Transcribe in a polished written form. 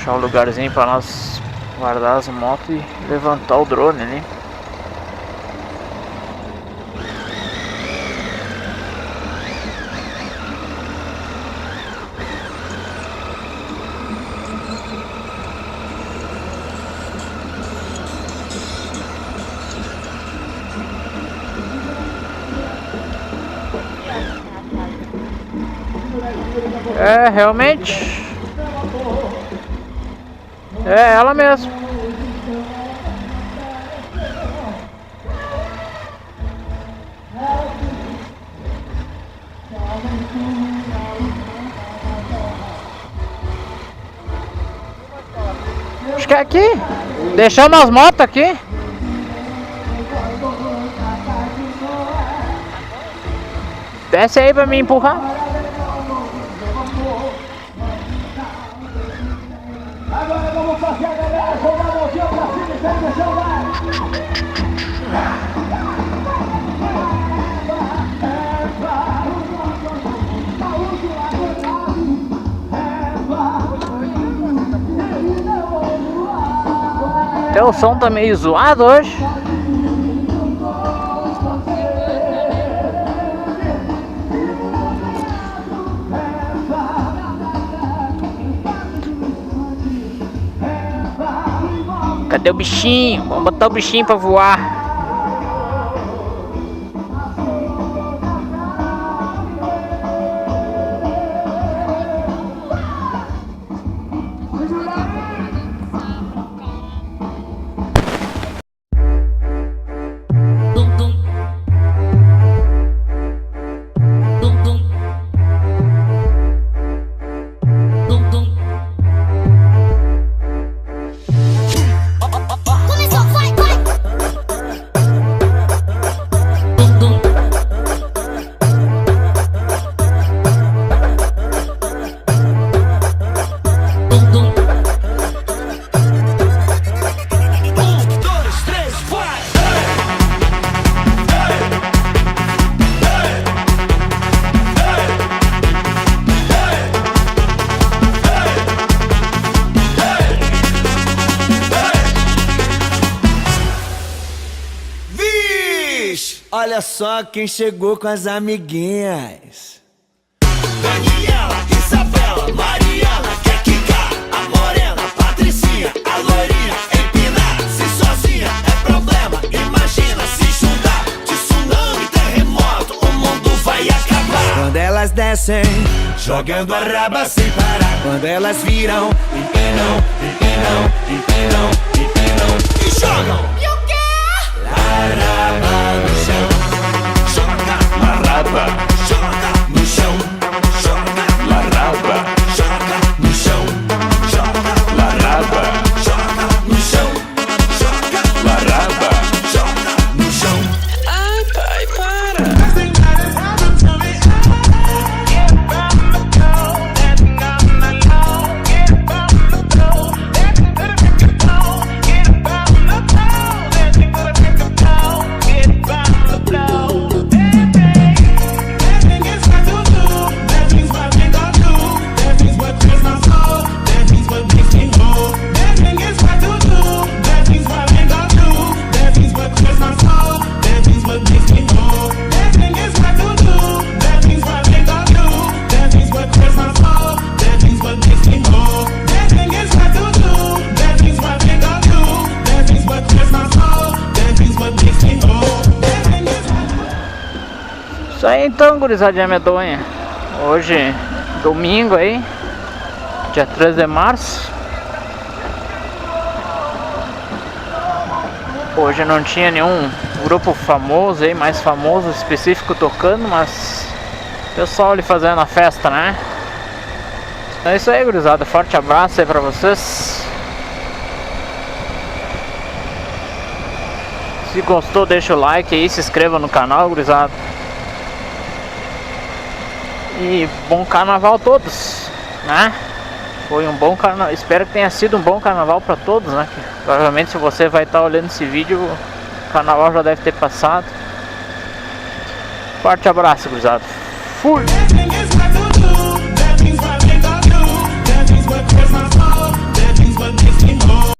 Achar um lugarzinho para nós guardar as motos e levantar o drone ali. É, realmente. É ela mesmo. Acho que é aqui. Deixando as motos aqui. Desce aí pra me empurrar. Agora vamos fazer a galera jogar a mãozinha pra cima e pega o celular. Até o som tá meio zoado hoje. Cadê o bichinho? Vamos botar o bichinho pra voar. Olha só quem chegou com as amiguinhas. Daniela, Isabela, Mariana, quer quicar. A morena, Patricinha, a loirinha, empinar. Se sozinha é problema, imagina se juntar. Tsunami, terremoto, o mundo vai acabar. Quando elas descem, Jogando a raba sem parar. quando elas viram, Empinam, empinam, empinam, empinam e jogam. E o quê? Laraba no chão. Joga, laraba. Joga no chão. Joga, laraba. Joga no chão. Joga, laraba. Joga no chão. Joga, laraba. Joga no chão. Ai, pai, para. Isso aí então, gurizadinha medonha. Hoje, domingo aí, dia 13 de março. Hoje não tinha nenhum grupo famoso aí, mais famoso, específico tocando, mas o pessoal ali fazendo a festa, né? Então é isso aí, gurizada. Forte abraço aí pra vocês. Se gostou, deixa o like aí, se inscreva no canal, gurizada. E bom carnaval a todos, né? Foi um bom carnaval, espero que tenha sido um bom carnaval para todos, né? Que, provavelmente se você vai estar olhando esse vídeo, o carnaval já deve ter passado. Forte abraço, gurizada. Fui!